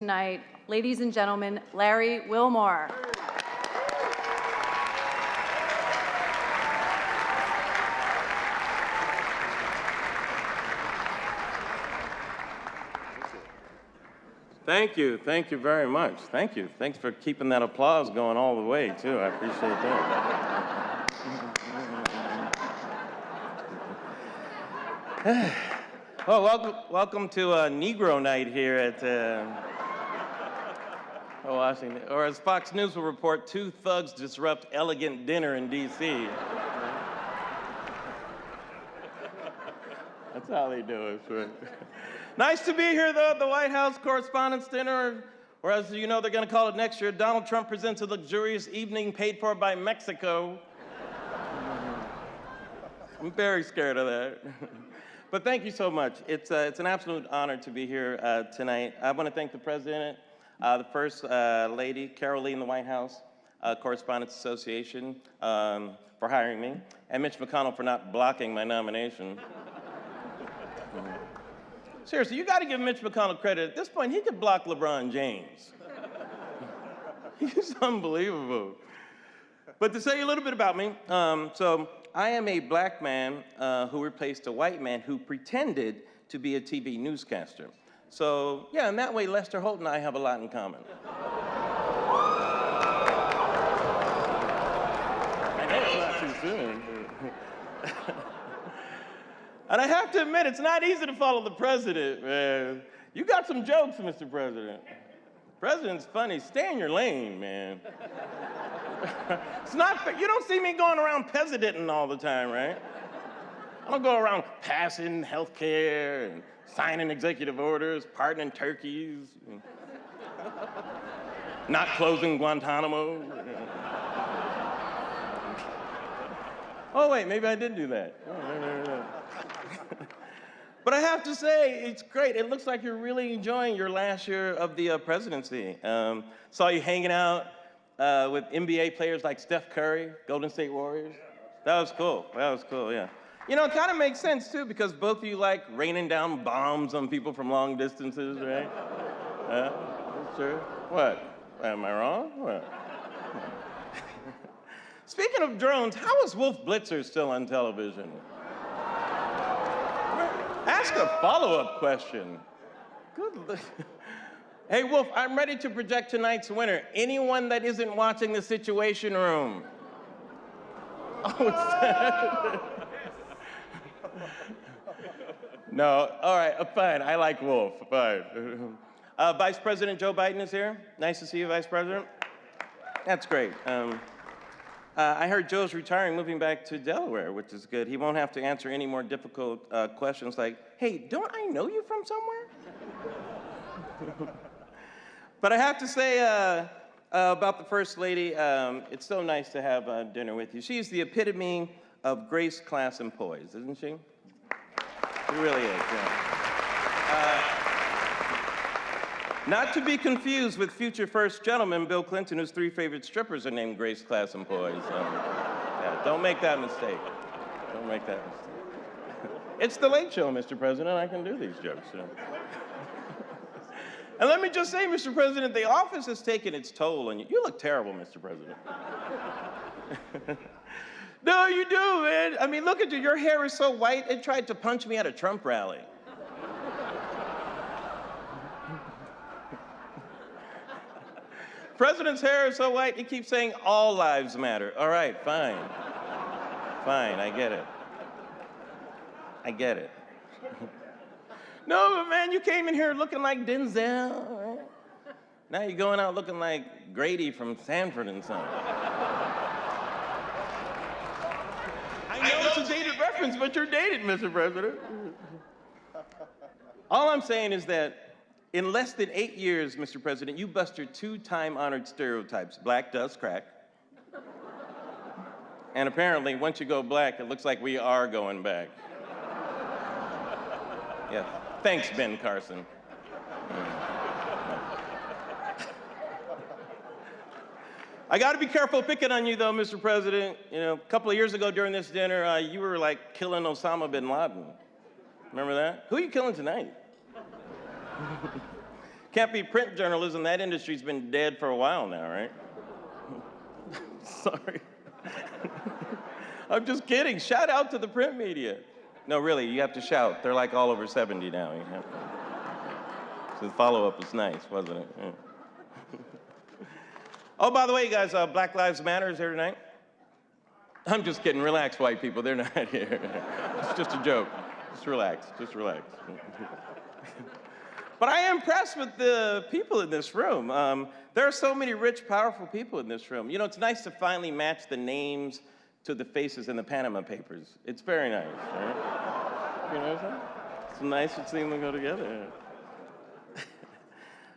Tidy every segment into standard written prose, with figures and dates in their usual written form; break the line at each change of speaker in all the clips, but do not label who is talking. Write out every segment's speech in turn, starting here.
Tonight, ladies and gentlemen, Larry Wilmore.
Thank you very much. Thank you. Thanks for keeping that applause going all the way, too. I appreciate that. Well, welcome to Negro Night here at Washington. Or as Fox News will report, two thugs disrupt elegant dinner in D.C. That's how they do it. Right? Nice to be here, though, at the White House Correspondents' Dinner, or as you know they're going to call it next year, Donald Trump presents a luxurious evening paid for by Mexico. I'm very scared of that. But thank you so much. It's an absolute honor to be here tonight. I want to thank the President, the First Lady, Carol Lee in the White House, Correspondents Association for hiring me, and Mitch McConnell for not blocking my nomination. Seriously, you got to give Mitch McConnell credit. At this point, he could block LeBron James. He's unbelievable. But to say a little bit about me, so I am a black man who replaced a white man who pretended to be a TV newscaster. So yeah, in that way, Lester Holt and I have a lot in common. I know it's not too soon. And I have to admit, it's not easy to follow the president, man. You got some jokes, Mr. President. President's funny. Stay in your lane, man. It's not fair. You don't see me going around presidenting all the time, right? I don't go around passing health care and signing executive orders, pardoning turkeys, not closing Guantanamo. Oh, wait, maybe I did do that. No. But I have to say, it's great. It looks like you're really enjoying your last year of the presidency. Saw you hanging out with NBA players like Steph Curry, Golden State Warriors. That was cool, yeah. You know, it kind of makes sense, too, because both of you like raining down bombs on people from long distances, right? Sure. What? Am I wrong? What? Speaking of drones, how is Wolf Blitzer still on television? Ask a follow-up question. Good. Hey, Wolf, I'm ready to project tonight's winner. Anyone that isn't watching The Situation Room. Oh, it's that. No, all right, fine. I like Wolf, fine. Vice President Joe Biden is here. Nice to see you, Vice President. That's great. I heard Joe's retiring, moving back to Delaware, which is good. He won't have to answer any more difficult questions like, hey, don't I know you from somewhere? But I have to say about the First Lady, it's so nice to have dinner with you. She's the epitome of grace, class, and poise, isn't she? She really is, yeah. Not to be confused with future first gentleman Bill Clinton, whose three favorite strippers are named Grace, Class, and Poise. Yeah, don't make that mistake. Don't make that mistake. It's the Late Show, Mr. President. I can do these jokes. You know? And let me just say, Mr. President, the office has taken its toll on you. You look terrible, Mr. President. No, you do, man. I mean, look at you. Your hair is so white, it tried to punch me at a Trump rally. President's hair is so white, he keeps saying all lives matter. All right, fine. Fine, I get it. No, but man, you came in here looking like Denzel, right? Now you're going out looking like Grady from Sanford and Son. I know it's a dated reference, but you're dated, Mr. President. All I'm saying is that in less than 8 years, Mr. President, you busted two time-honored stereotypes. Black does crack. And apparently, once you go black, it looks like we are going back. Yeah. Thanks, Ben Carson. I got to be careful picking on you, though, Mr. President. You know, a couple of years ago during this dinner, you were like killing Osama bin Laden. Remember that? Who are you killing tonight? Can't be print journalism. That industry's been dead for a while now, right? Sorry. I'm just kidding. Shout out to the print media. No, really, you have to shout. They're like all over 70 now. You have to. So the follow-up was nice, wasn't it? Yeah. Oh, by the way, you guys, Black Lives Matter is here tonight. I'm just kidding. Relax, white people. They're not here. It's just a joke. Just relax. Just relax. But I am impressed with the people in this room. There are so many rich, powerful people in this room. You know, it's nice to finally match the names to the faces in the Panama Papers. It's very nice, right? You know what I'm saying? It's nice to see them go together.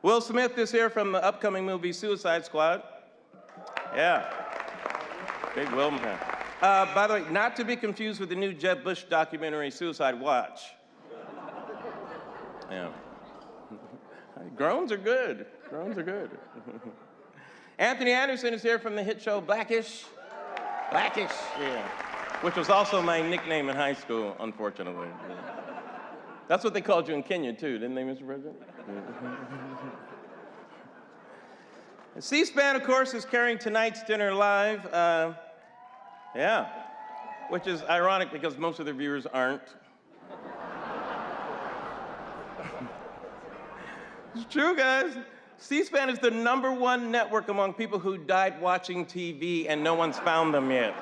Will Smith is here from the upcoming movie Suicide Squad. Yeah. Big Wilmore. By the way, not to be confused with the new Jeb Bush documentary, Suicide Watch. Yeah. Groans are good. Groans are good. Anthony Anderson is here from the hit show Blackish. Blackish, yeah. Which was also my nickname in high school, unfortunately. Yeah. That's what they called you in Kenya, too, didn't they, Mr. President? C-SPAN, of course, is carrying tonight's dinner live. Yeah, which is ironic because most of their viewers aren't. It's true, guys. C-SPAN is the #1 network among people who died watching TV, and no one's found them yet.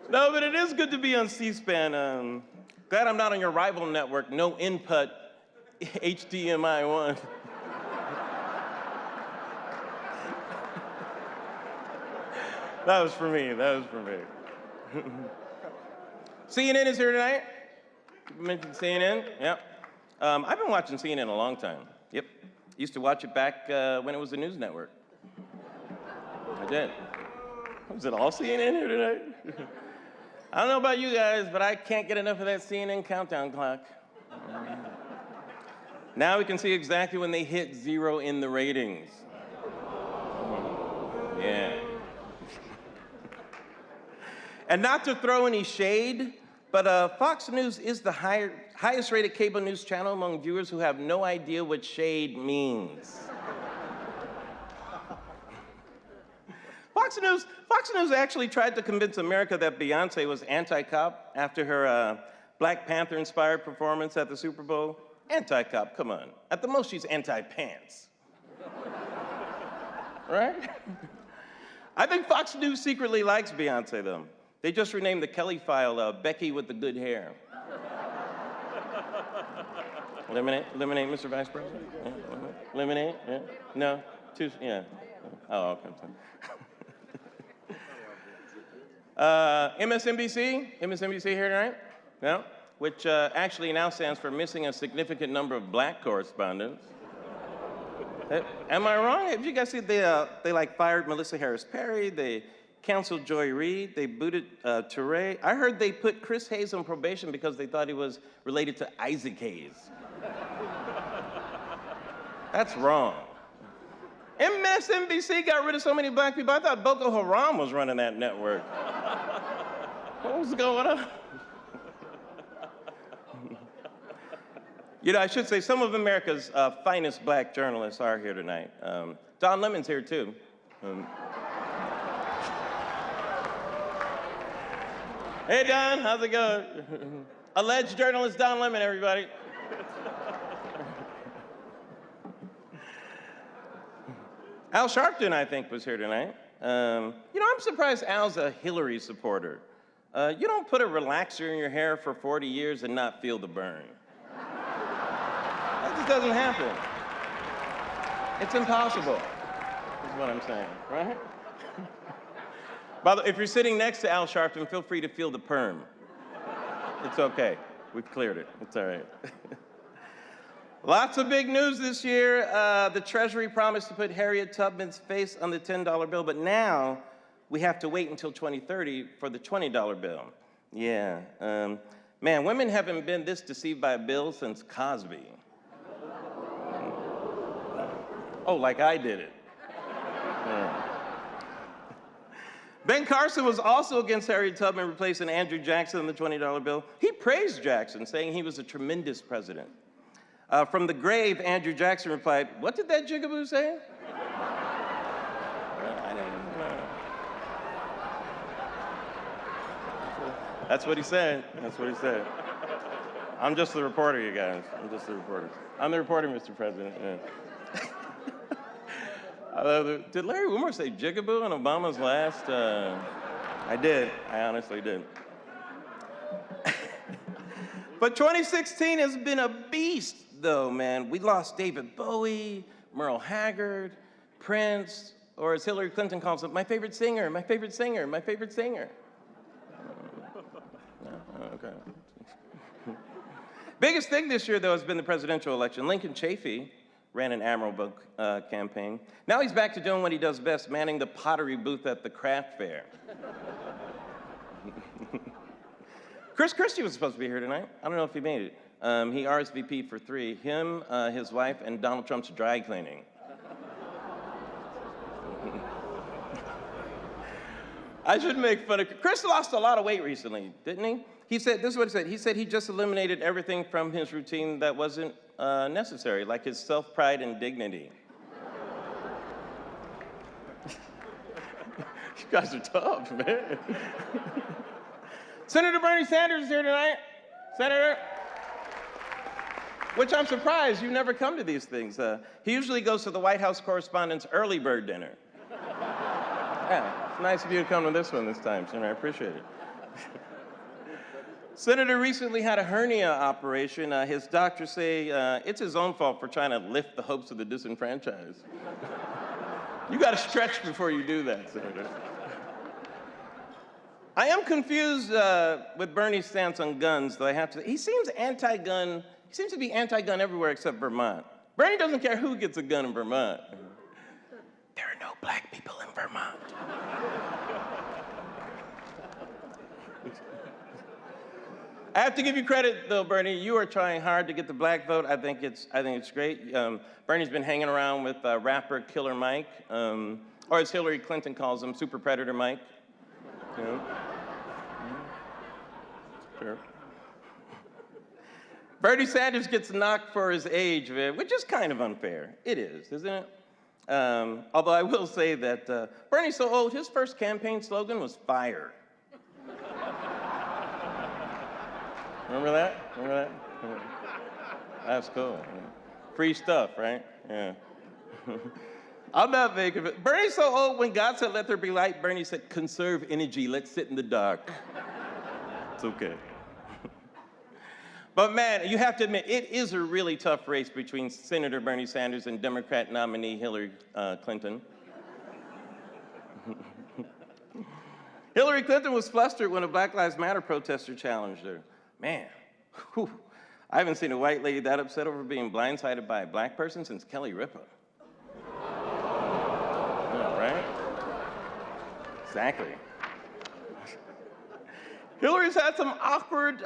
No, but it is good to be on C-SPAN. Glad I'm not on your rival network, No Input, HDMI 1. That was for me, that was for me. CNN is here tonight. You mentioned CNN, yep. I've been watching CNN a long time, yep. Used to watch it back when it was a news network. I did. Was it all CNN here tonight? I don't know about you guys, but I can't get enough of that CNN countdown clock. Now we can see exactly when they hit 0 in the ratings. Yeah. And not to throw any shade, but Fox News is the highest rated cable news channel among viewers who have no idea what shade means. Fox News actually tried to convince America that Beyonce was anti-cop after her Black Panther-inspired performance at the Super Bowl. Anti-cop, come on. At the most, she's anti-pants. Right? I think Fox News secretly likes Beyonce, though. They just renamed the Kelly file Becky with the good hair. Lemonade, Mr. Vice President? Yeah. Lemonade? Yeah. No? Yeah. Oh, okay. MSNBC here tonight? No? Which actually now stands for missing a significant number of black correspondents. Am I wrong? Have you guys seen they like fired Melissa Harris Perry, they canceled Joy Reid, they booted Touré. I heard they put Chris Hayes on probation because they thought he was related to Isaac Hayes. That's wrong. MSNBC got rid of so many black people. I thought Boko Haram was running that network. What was going on? You know, I should say some of America's finest black journalists are here tonight. Don Lemon's here too. Hey Don, how's it going? Alleged journalist Don Lemon, everybody. Al Sharpton, I think, was here tonight. You know, I'm surprised Al's a Hillary supporter. You don't put a relaxer in your hair for 40 years and not feel the burn. That just doesn't happen. It's impossible, is what I'm saying, right? By the way, if you're sitting next to Al Sharpton, feel free to feel the perm. It's okay. We've cleared it. It's all right. Lots of big news this year. The Treasury promised to put Harriet Tubman's face on the $10 bill, but now we have to wait until 2030 for the $20 bill. Yeah. Man, women haven't been this deceived by a bill since Cosby. Oh, like I did it. Yeah. Ben Carson was also against Harriet Tubman replacing Andrew Jackson in the $20 bill. He praised Jackson, saying he was a tremendous president. From the grave, Andrew Jackson replied, "What did that jigaboo say?" I didn't know. That's what he said. That's what he said. I'm just the reporter, you guys. I'm just the reporter. I'm the reporter, Mr. President. Yeah. Did Larry Wilmore say jigaboo on Obama's last? I did. I honestly did. But 2016 has been a beast, though, man. We lost David Bowie, Merle Haggard, Prince, or as Hillary Clinton calls it, my favorite singer, my favorite singer, my favorite singer. Okay. Biggest thing this year, though, has been the presidential election. Lincoln Chafee ran an admirable campaign. Now he's back to doing what he does best, manning the pottery booth at the craft fair. Chris Christie was supposed to be here tonight. I don't know if he made it. He RSVP'd for 3, him, his wife, and Donald Trump's dry cleaning. I shouldn't make fun of Chris. Lost a lot of weight recently, didn't he? He said, this is what he said. He said he just eliminated everything from his routine that wasn't necessary, like his self-pride and dignity. You guys are tough, man. Senator Bernie Sanders is here tonight. Senator. Which I'm surprised, you never come to these things. He usually goes to the White House Correspondents' early bird dinner. Yeah, it's nice of you to come to this one this time, Senator. I appreciate it. Senator recently had a hernia operation. His doctors say it's his own fault for trying to lift the hopes of the disenfranchised. You got to stretch before you do that, Senator. I am confused with Bernie's stance on guns, though I have to say. He seems anti-gun. He seems to be anti-gun everywhere except Vermont. Bernie doesn't care who gets a gun in Vermont. There are no black people in Vermont. I have to give you credit, though, Bernie. You are trying hard to get the black vote. I think it's great. Bernie's been hanging around with rapper Killer Mike, or as Hillary Clinton calls him, Super Predator Mike. You know? Sure. Bernie Sanders gets knocked for his age, which is kind of unfair. It is, isn't it? Although I will say that Bernie's so old, his first campaign slogan was fire. Remember that? Remember that? That's cool. Free stuff, right? Yeah. I'm not making it. Bernie's so old, when God said, let there be light, Bernie said, conserve energy, let's sit in the dark. It's okay. But man, you have to admit, it is a really tough race between Senator Bernie Sanders and Democrat nominee Hillary Clinton. Hillary Clinton was flustered when a Black Lives Matter protester challenged her. Man, whew, I haven't seen a white lady that upset over being blindsided by a black person since Kelly Ripa. Yeah, right? Exactly. Hillary's had some awkward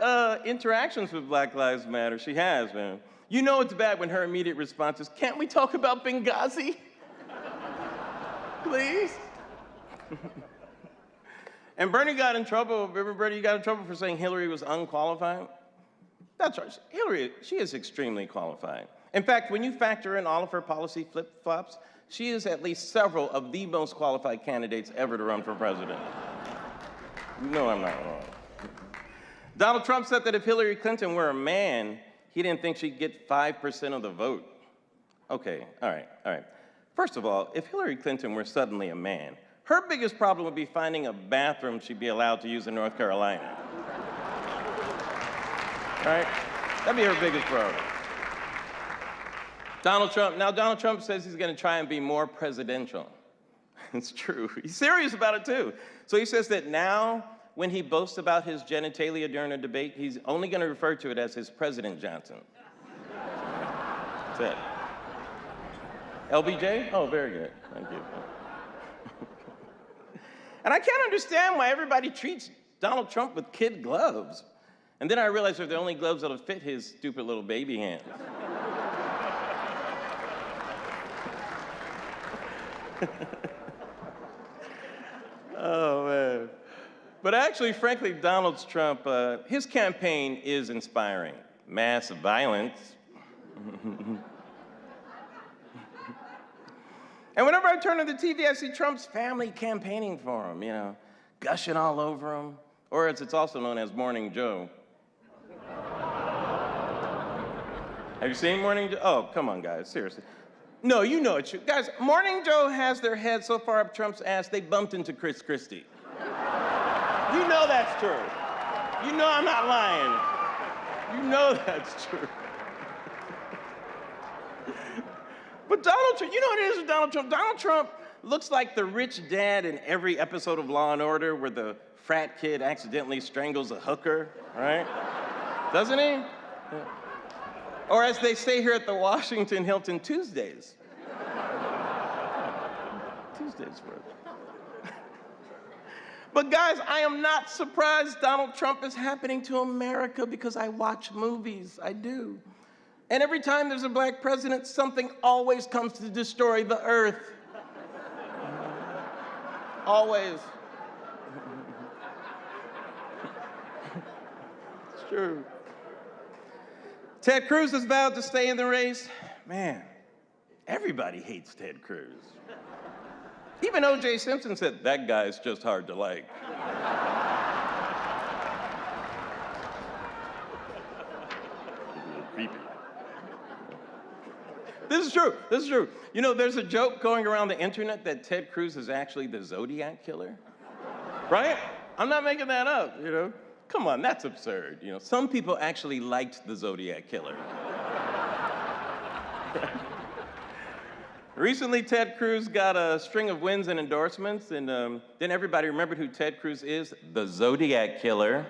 interactions with Black Lives Matter. She has, man. You know it's bad when her immediate response is, can't we talk about Benghazi? Please? And Bernie got in trouble. Remember, Bernie, you got in trouble for saying Hillary was unqualified? That's right. Hillary, she is extremely qualified. In fact, when you factor in all of her policy flip-flops, she is at least several of the most qualified candidates ever to run for president. You know I'm not wrong. Donald Trump said that if Hillary Clinton were a man, he didn't think she'd get 5% of the vote. Okay, all right. First of all, if Hillary Clinton were suddenly a man, her biggest problem would be finding a bathroom she'd be allowed to use in North Carolina. Right? That'd be her biggest problem. Donald Trump says he's gonna try and be more presidential. It's true. He's serious about it too. So he says that now, when he boasts about his genitalia during a debate, he's only gonna refer to it as his President Johnson. That's it. LBJ? Oh, very good. Thank you. And I can't understand why everybody treats Donald Trump with kid gloves. And then I realized they're the only gloves that'll fit his stupid little baby hands. Oh, man. But actually, frankly, Donald Trump, his campaign is inspiring. Mass violence. And whenever I turn on the TV, I see Trump's family campaigning for him, gushing all over him, or as it's also known as Morning Joe. Have you seen Morning Joe? Oh, come on, guys, seriously. No, you know it's true. Guys, Morning Joe has their head so far up Trump's ass, they bumped into Chris Christie. You know that's true. You know I'm not lying. You know that's true. But Donald Trump, you know what it is with Donald Trump? Donald Trump looks like the rich dad in every episode of Law & Order where the frat kid accidentally strangles a hooker, right? Doesn't he? Yeah. Or as they say here at the Washington Hilton, Tuesdays. Tuesdays work. But guys, I am not surprised Donald Trump is happening to America because I watch movies, I do. And every time there's a black president, something always comes to destroy the earth. Always. It's true. Ted Cruz has vowed to stay in the race. Man, everybody hates Ted Cruz. Even O.J. Simpson said, that guy's just hard to like. Creepy. This is true. This is true. You know, there's a joke going around the internet that Ted Cruz is actually the Zodiac killer. Right? I'm not making that up, Come on, that's absurd. Some people actually liked the Zodiac killer. Recently, Ted Cruz got a string of wins and endorsements, and then everybody remembered who Ted Cruz is, the Zodiac killer.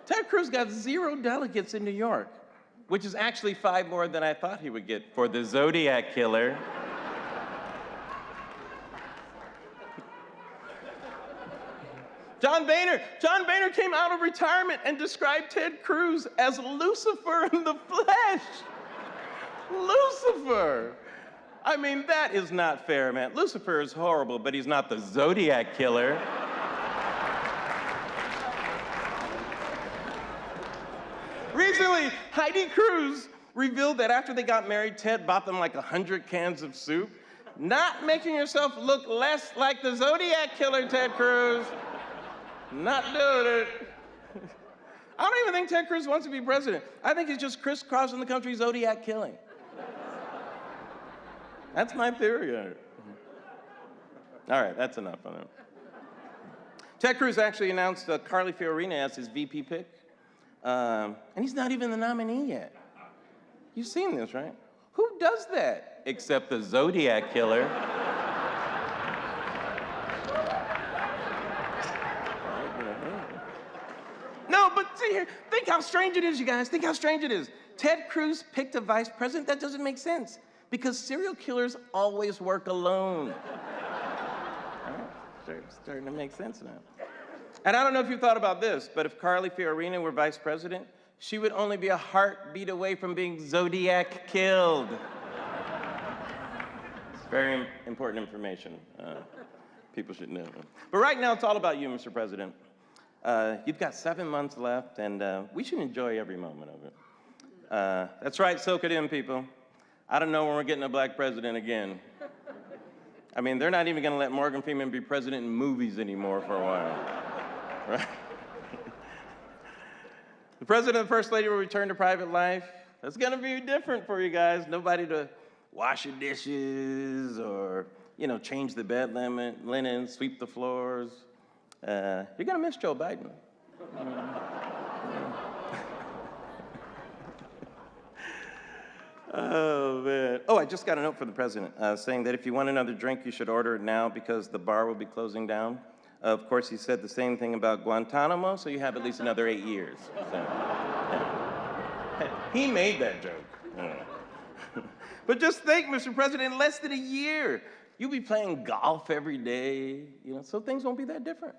Ted Cruz got 0 delegates in New York, which is actually 5 more than I thought he would get for the Zodiac killer. John Boehner came out of retirement and described Ted Cruz as Lucifer in the flesh. Lucifer. I mean, that is not fair, man. Lucifer is horrible, but he's not the Zodiac killer. Recently, Heidi Cruz revealed that after they got married, Ted bought them like 100 cans of soup. Not making yourself look less like the Zodiac killer, Ted Cruz. Not doing it. I don't even think Ted Cruz wants to be president. I think he's just crisscrossing the country Zodiac killing. That's my theory on it. All right, that's enough on it. Ted Cruz actually announced Carly Fiorina as his VP pick. And he's not even the nominee yet. You've seen this, right? Who does that? Except the Zodiac killer. No, but see here, think how strange it is, you guys. Think how strange it is. Ted Cruz picked a vice president? That doesn't make sense. Because serial killers always work alone. All right, starting to make sense now. And I don't know if you thought about this, but if Carly Fiorina were vice president, she would only be a heartbeat away from being Zodiac killed. It's very important information. People should know. But right now, it's all about you, Mr. President. You've got 7 months left, and we should enjoy every moment of it. That's right, soak it in, people. I don't know when we're getting a black president again. I mean, they're not even gonna let Morgan Freeman be president in movies anymore for a while. Right? The president and the first lady will return to private life. It's gonna be different for you guys. Nobody to wash your dishes or, change the bed linen, sweep the floors. You're gonna miss Joe Biden. Oh, man. Oh, I just got a note from the president saying that if you want another drink, you should order it now because the bar will be closing down. Of course, he said the same thing about Guantanamo, so you have at least another 8 years. So, yeah. He made that joke. But just think, Mr. President, in less than a year, you'll be playing golf every day, so things won't be that different.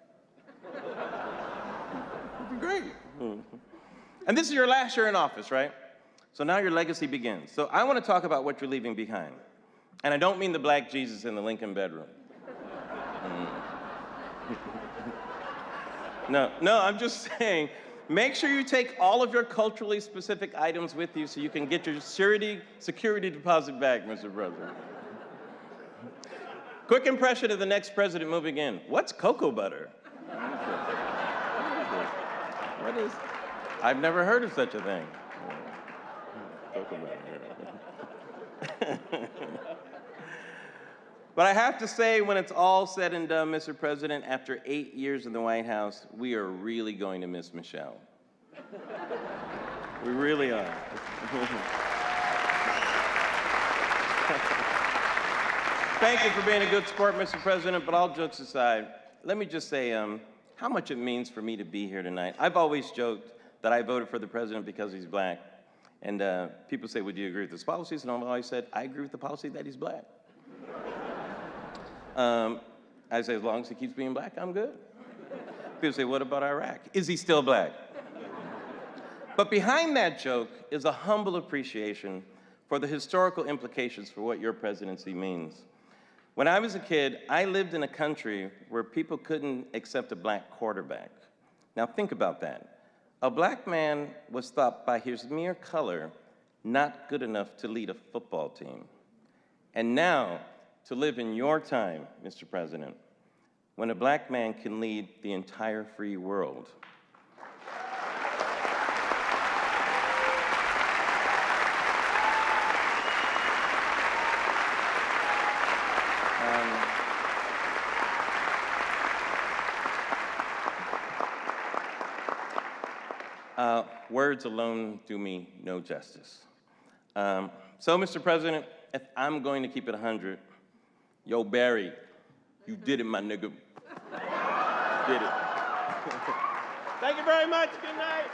It'll be great. And this is your last year in office, right? So now your legacy begins. So I want to talk about what you're leaving behind. And I don't mean the black Jesus in the Lincoln bedroom. No, I'm just saying, make sure you take all of your culturally specific items with you so you can get your security deposit back, Mr. President. Quick impression of the next president moving in. What's cocoa butter? What is? I've never heard of such a thing. Cocoa butter. But I have to say, when it's all said and done, Mr. President, after 8 years in the White House, we are really going to miss Michelle. We really are. Thank you for being a good sport, Mr. President, but all jokes aside, let me just say how much it means for me to be here tonight. I've always joked that I voted for the president because he's black. And people say, would you agree with his policies? And I've always said, I agree with the policy that he's black. I say, as long as he keeps being black, I'm good. People say, what about Iraq? Is he still black? But behind that joke is a humble appreciation for the historical implications for what your presidency means. When I was a kid, I lived in a country where people couldn't accept a black quarterback. Now think about that. A black man was thought by his mere color not good enough to lead a football team. And now, to live in your time, Mr. President, when a black man can lead the entire free world. Words alone do me no justice. So, Mr. President, if I'm going to keep it 100, yo, Barry, you did it, my nigga. Did it. Thank you very much. Good night.